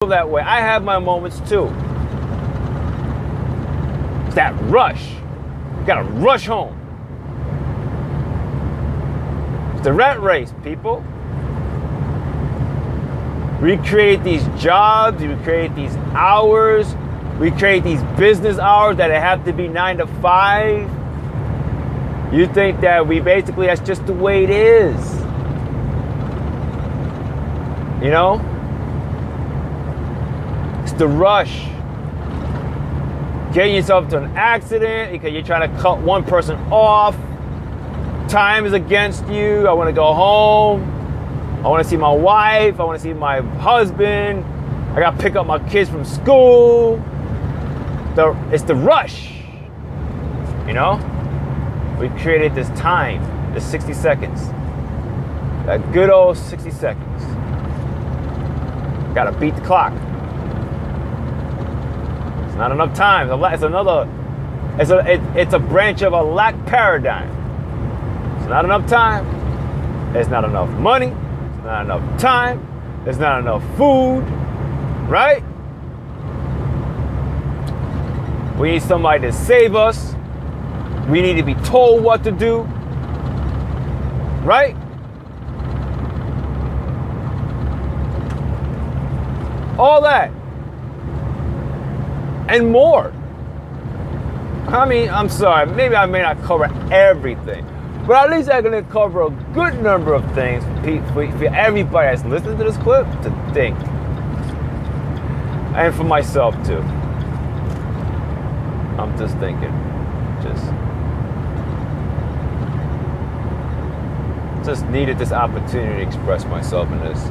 that way. I have my moments too. It's that rush. You gotta rush home. It's the rat race, people. We create these jobs, we create these hours, we create these business hours that have to be 9 to 5. You think that basically that's just the way it is. You know? It's the rush. Getting yourself to an accident because you're trying to cut one person off. Time is against you. I want to go home. I want to see my wife. I want to see my husband. I got to pick up my kids from school. It's the rush. You know? We created this time, this 60 seconds. That good old 60 seconds. Got to beat the clock. It's not enough time. It's a branch of a lack paradigm. It's not enough time. It's not enough money. It's not enough time. There's not enough food. Right? We need somebody to save us. We need to be told what to do. Right? All that. And more. I mean, I'm sorry, maybe I may not cover everything, but at least I'm going to cover a good number of things for everybody that's listening to this clip to think. And for myself too. I'm just thinking. Just needed this opportunity to express myself in this.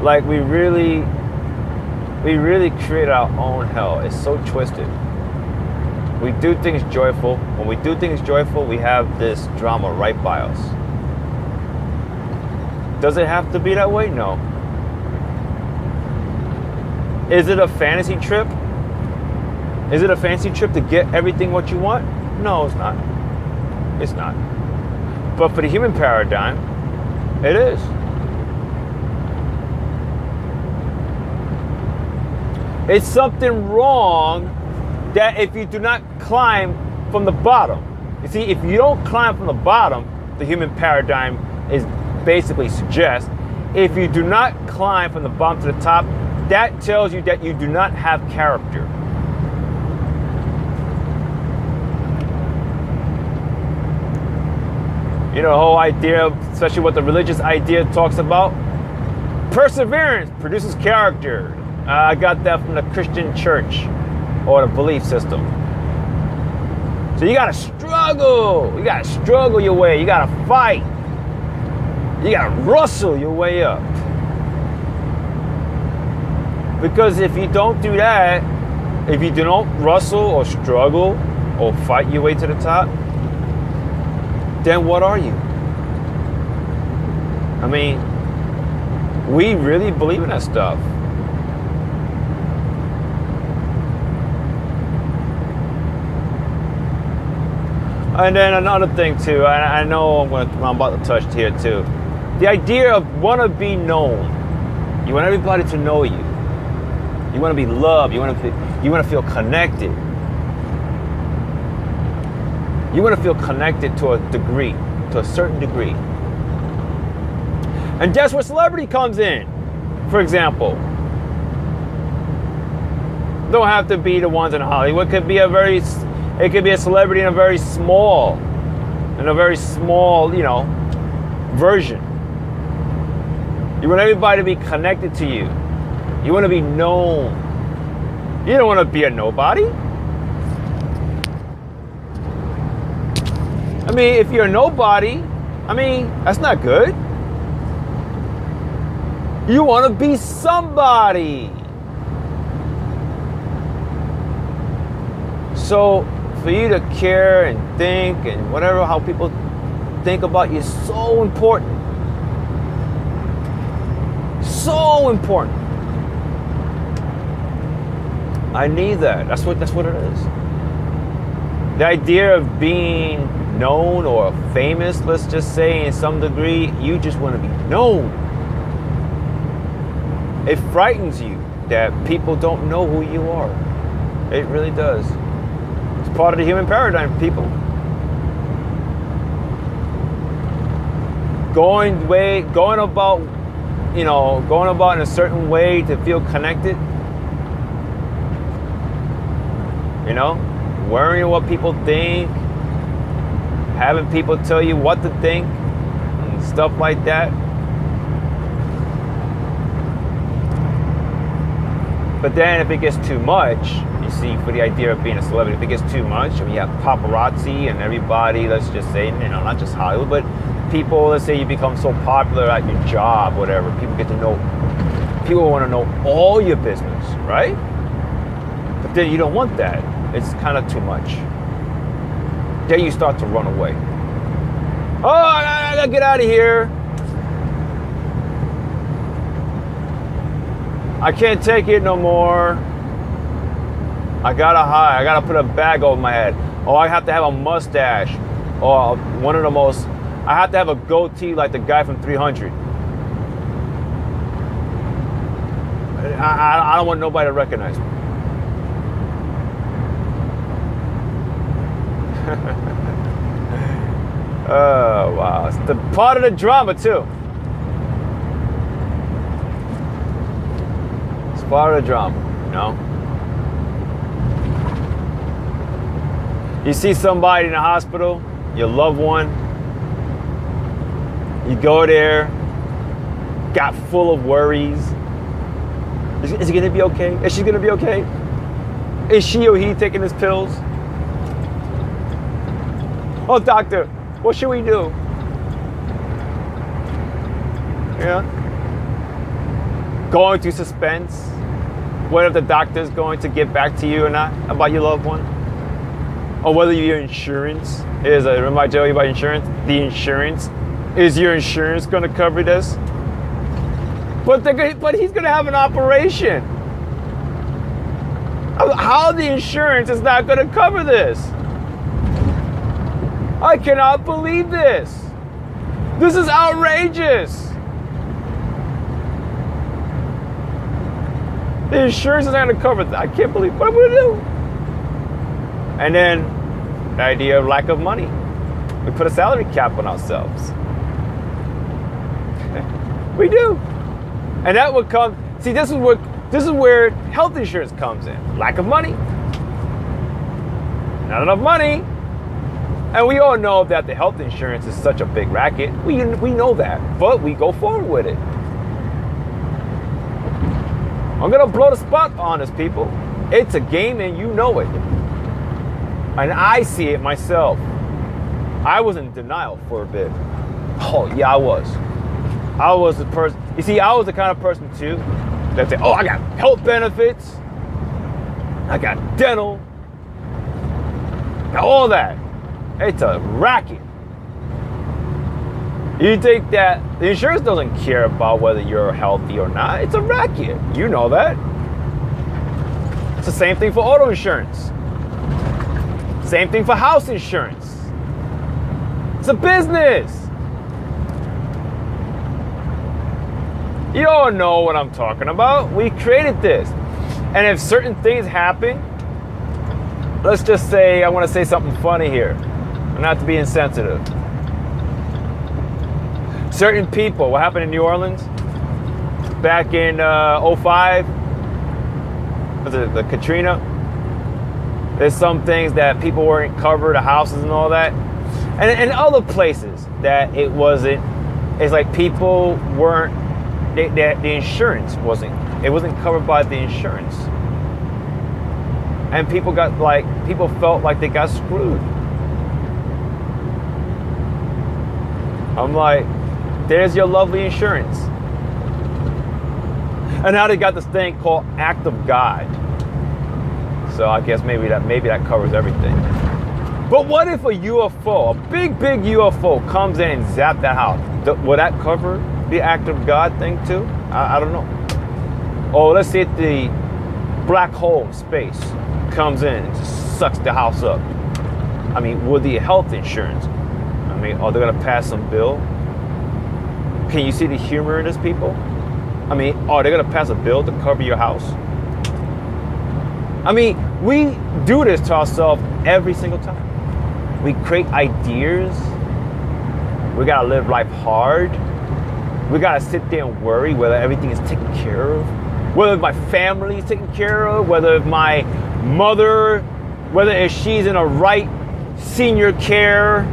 Like we really create our own hell. It's so twisted. We do things joyful. When we do things joyful, we have this drama right by us. Does it have to be that way? No. Is it a fantasy trip? Is it a fantasy trip to get everything what you want? No, it's not. It's not. But for the human paradigm, it is. It's something wrong that if you do not climb from the bottom. You see, if you don't climb from the bottom, the human paradigm is basically suggests, if you do not climb from the bottom to the top, that tells you that you do not have character. You know, the whole idea, especially what the religious idea talks about, perseverance produces character. I got that from the Christian church or the belief system. So you gotta struggle. You gotta struggle your way. You gotta fight. You gotta rustle your way up. Because if you don't do that, if you don't rustle or struggle or fight your way to the top, then what are you? I mean, we really believe in that stuff. And then another thing too, I know I'm about to touch here too. The idea of want to be known. You want everybody to know you. You want to be loved. You want to feel connected. You want to feel connected to a degree, to a certain degree. And that's where celebrity comes in. For example, don't have to be the ones in Hollywood. It could be a celebrity in a very small, you know, version. You want everybody to be connected to you. You want to be known. You don't want to be a nobody. I mean, if you're a nobody, I mean, that's not good. You want to be somebody. So for you to care and think and whatever, how people think about you is so important. So important. I need that. That's what it is. The idea of being known or famous, let's just say in some degree, you just want to be known. It frightens you that people don't know who you are. It really does. It's part of the human paradigm, people. Going about in a certain way to feel connected. Worrying what people think, having people tell you what to think, and stuff like that. But then if it gets too much, you see, for the idea of being a celebrity, if it gets too much, I mean, you have paparazzi and everybody, let's just say, not just Hollywood, but people, let's say you become so popular at your job, whatever, people want to know all your business, right? But then you don't want that. It's kind of too much. Then you start to run away. Oh, I gotta get out of here. I can't take it no more. I gotta hide. I gotta put a bag over my head. Oh, I have to have a mustache. Or I have to have a goatee like the guy from 300. I don't want nobody to recognize me. Oh, wow. It's the part of the drama, too. It's part of the drama, You see somebody in the hospital, your loved one. You go there, got full of worries. Is he going to be okay? Is she going to be okay? Is she or he taking his pills? Oh, doctor, what should we do? Yeah. Going through suspense. What if the doctor's going to get back to you or not about your loved one? Or whether your insurance is, remember I told you about insurance? The insurance. Is your insurance going to cover this? But he's going to have an operation. How the insurance is not going to cover this? I cannot believe this. This is outrageous. The insurance is not going to cover that. I can't believe what I'm going to do. And then the idea of lack of money. We put a salary cap on ourselves. We do. And that would come. See, this is where health insurance comes in. Lack of money. Not enough money. And we all know that the health insurance is such a big racket. We know that, but we go forward with it. I'm gonna blow the spot on this, people. It's a game and you know it. And I see it myself. I was in denial for a bit. Oh yeah, I was. I was the person, you see, I was the kind of person too that say, oh, I got health benefits. I got dental. Got all that. It's a racket. You think that the insurance doesn't care about whether you're healthy or not. It's a racket. You know that. It's the same thing for auto insurance. Same thing for house insurance. It's a business. You all know what I'm talking about. We created this. And if certain things happen, let's just say, I want to say something funny here. Not to be insensitive. Certain people, what happened in New Orleans back in 05, was it the Katrina? There's some things that people weren't covered, the houses and all that. And other places that it wasn't, it's like people weren't, the insurance wasn't covered by the insurance. And people felt like they got screwed. I'm like, there's your lovely insurance. And now they got this thing called Act of God. So I guess maybe that covers everything. But what if a UFO, a big UFO comes in and zap that house? Will that cover the Act of God thing too? I don't know. Or let's say the black hole in space comes in and just sucks the house up. I mean, will the health insurance, are they gonna pass some bill? Can you see the humor in this, people? I mean, are they going to pass a bill to cover your house? I mean, we do this to ourselves every single time. We create ideas. We got to live life hard. We got to sit there and worry whether everything is taken care of, whether my family is taken care of, whether my mother, whether if she's in a right senior care.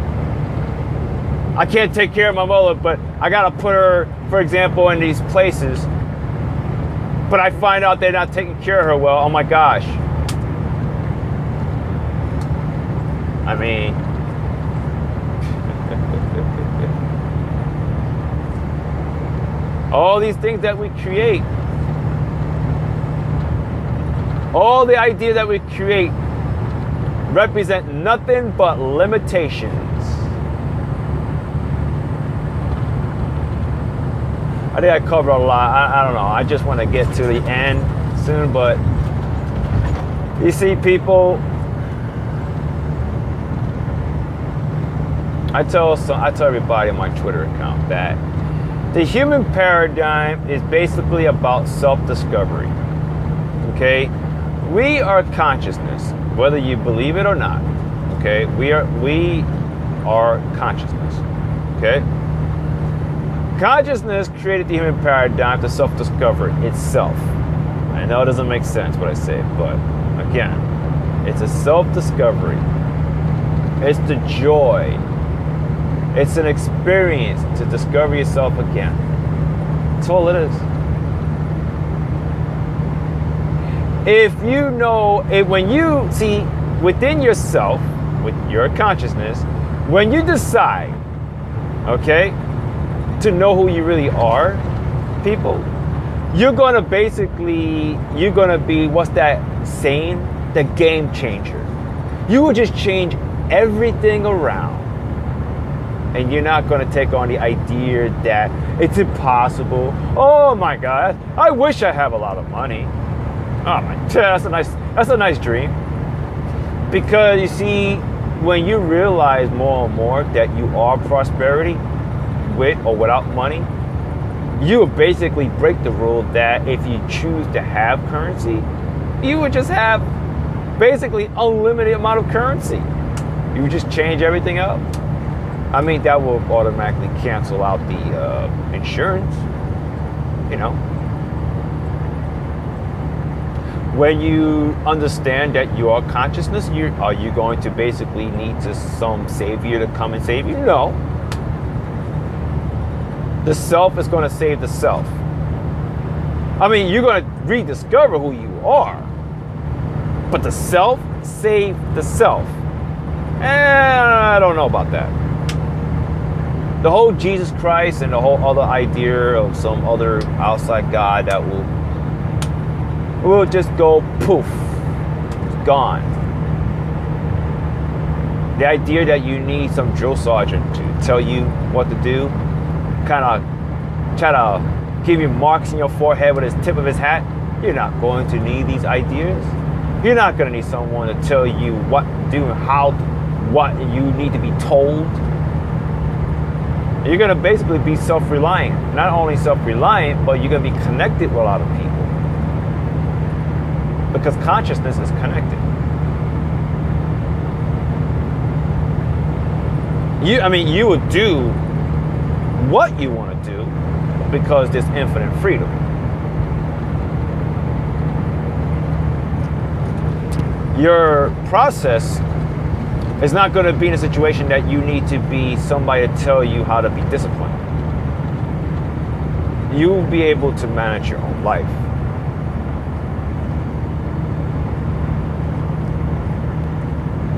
I can't take care of my mother, but I got to put her, for example, in these places. But I find out they're not taking care of her well. Oh my gosh. I mean, all these things that we create, all the ideas that we create represent nothing but limitations. I think I covered a lot. I don't know. I just want to get to the end soon, but you see, people, I tell everybody on my Twitter account that the human paradigm is basically about self-discovery. Okay? We are consciousness, whether you believe it or not. Okay? We are consciousness. Okay? Consciousness created the human paradigm to self-discover itself. I know it doesn't make sense what I say, but again, it's a self-discovery. It's the joy. It's an experience to discover yourself again. That's all it is. If you know, when you see within yourself, with your consciousness, when you decide, okay, to know who you really are, people, you're gonna be, what's that saying? The game changer. You will just change everything around. And you're not gonna take on the idea that it's impossible. Oh my God, I wish I have a lot of money. Oh my God, that's a nice dream. Because you see, when you realize more and more that you are prosperity, with or without money, you would basically break the rule that if you choose to have currency, you would just have basically unlimited amount of currency. You would just change everything up. I mean, that will automatically cancel out the insurance, you know. When you understand that you are consciousness, are you going to basically need some savior to come and save you? No. The self is going to save the self. I mean, you're going to rediscover who you are. But the self saved the self. I don't know about that. The whole Jesus Christ and the whole other idea of some other outside God that will just go poof. It's gone. The idea that you need some drill sergeant to tell you what to do, kind of try to give you marks in your forehead with his tip of his hat, you're not going to need these ideas. You're not going to need someone to tell you what to do and what you need to be told. You're going to basically be self-reliant. Not only self-reliant, but you're going to be connected with a lot of people. Because consciousness is connected. You would do what you want to do because there's infinite freedom. Your process is not going to be in a situation that you need to be somebody to tell you how to be disciplined. You will be able to manage your own life.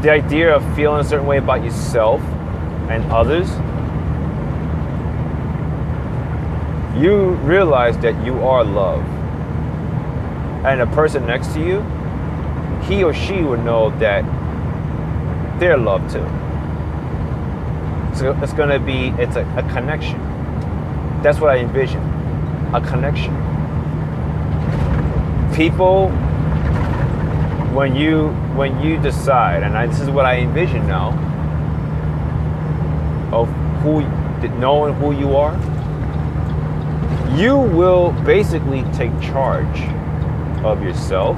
The idea of feeling a certain way about yourself and others, you realize that you are love. And the person next to you, he or she would know that they're loved too. So it's going to be, it's a connection. That's what I envision, a connection. People, when you decide, and this is what I envision now, of knowing who you are, you will basically take charge of yourself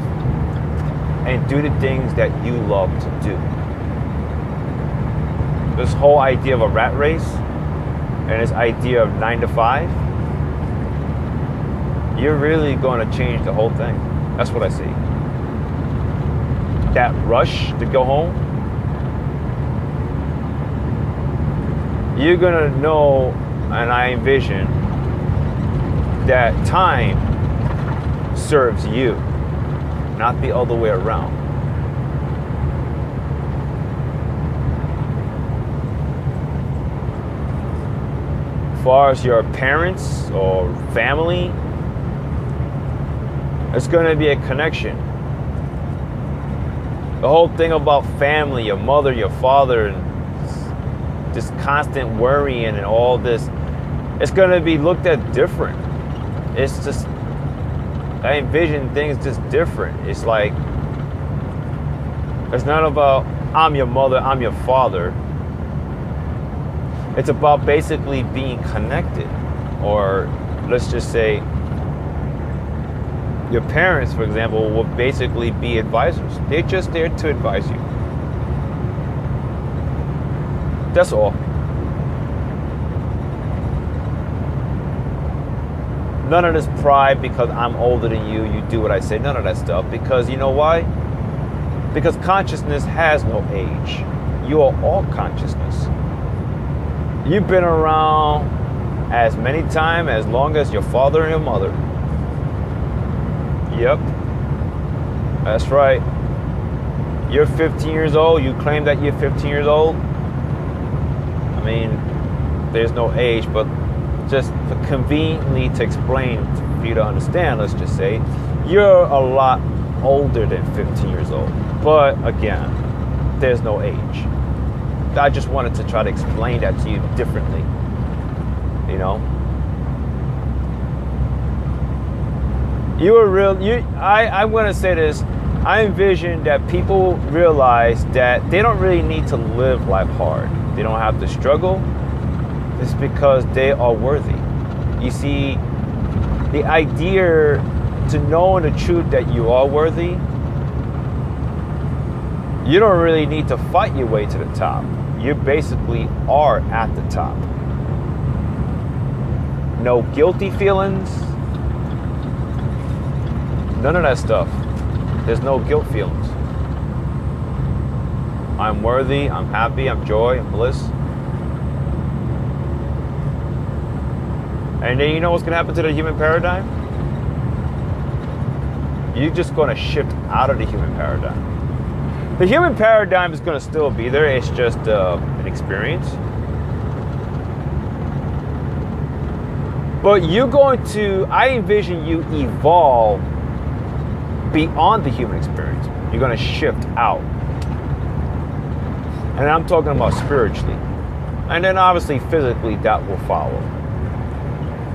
and do the things that you love to do. This whole idea of a rat race and this idea of 9 to 5, you're really going to change the whole thing. That's what I see. That rush to go home, you're going to know, and I envision, that time serves you, not the other way around. As far as your parents or family, it's going to be a connection. The whole thing about family, your mother, your father, and this constant worrying and all this, it's going to be looked at different. It's just, I envision things just different. It's like, it's not about I'm your mother, I'm your father. It's about basically being connected. Or let's just say your parents, for example, will basically be advisors. They're just there to advise you. That's all. None of this pride because I'm older than you, you do what I say. None of that stuff. Because you know why? Because consciousness has no age. You are all consciousness. You've been around as many times, as long as your father and your mother. Yep. That's right. You're 15 years old. You claim that you're 15 years old. I mean, there's no age, but just conveniently to explain for you to understand, let's just say, you're a lot older than 15 years old. But again, there's no age. I just wanted to try to explain that to you differently. You know? I'm going to say this. I envision that people realize that they don't really need to live life hard. They don't have to struggle. It's because they are worthy. You see, the idea to knowing the truth that you are worthy, you don't really need to fight your way to the top. You basically are at the top. No guilty feelings. None of that stuff. There's no guilt feelings. I'm worthy, I'm happy, I'm joy, I'm bliss. And then you know what's going to happen to the human paradigm? You're just going to shift out of the human paradigm. The human paradigm is going to still be there. It's just an experience. But you're going to, I envision you evolve beyond the human experience. You're going to shift out. And I'm talking about spiritually. And then obviously physically that will follow.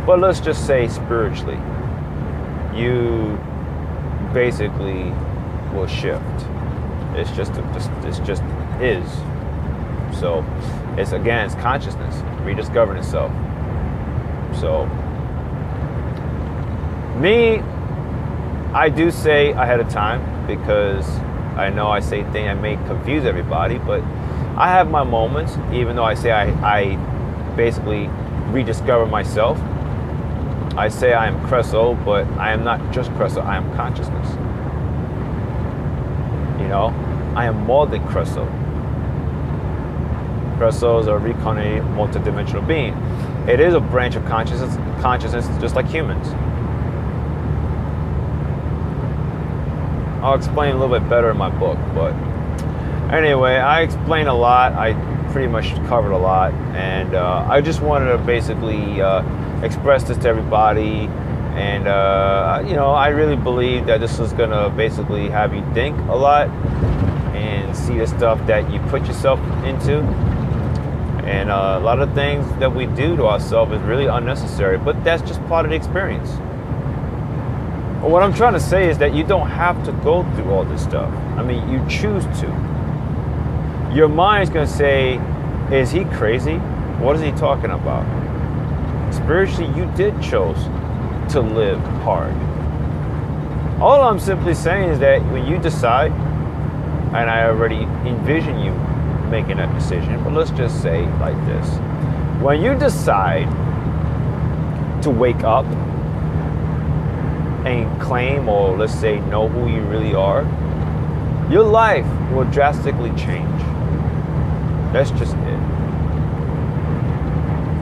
But let's just say spiritually, you basically will shift. It's just is. So it's consciousness rediscovering itself. So me, I do say ahead of time because I know I say things that may confuse everybody, but I have my moments, even though I say I basically rediscover myself. I say I am Creso, but I am not just Creso, I am consciousness. You know, I am more than Creso. Creso is a reincarnated multidimensional being. It is a branch of consciousness just like humans. I'll explain a little bit better in my book, but anyway, I explained a lot. I pretty much covered a lot, and I just wanted to basically express this to everybody. And I really believe that this is gonna basically have you think a lot and see the stuff that you put yourself into. And a lot of things that we do to ourselves is really unnecessary, but that's just part of the experience. But what I'm trying to say is that you don't have to go through all this stuff. I mean, you choose to. Your mind's gonna say, is he crazy? What is he talking about? Spiritually, you did choose to live hard. All I'm simply saying is that when you decide, and I already envision you making that decision, but let's just say like this. When you decide to wake up and claim, or let's say know who you really are, your life will drastically change. That's just it.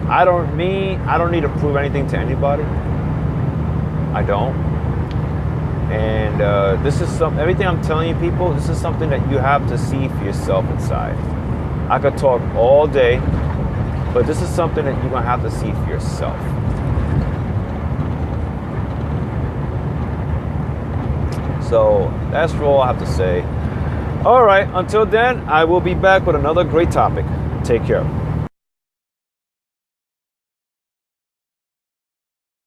I don't need to prove anything to anybody. I don't. And this is everything I'm telling you, people, this is something that you have to see for yourself inside. I could talk all day, but this is something that you're going to have to see for yourself. So that's all I have to say. All right, until then, I will be back with another great topic. Take care.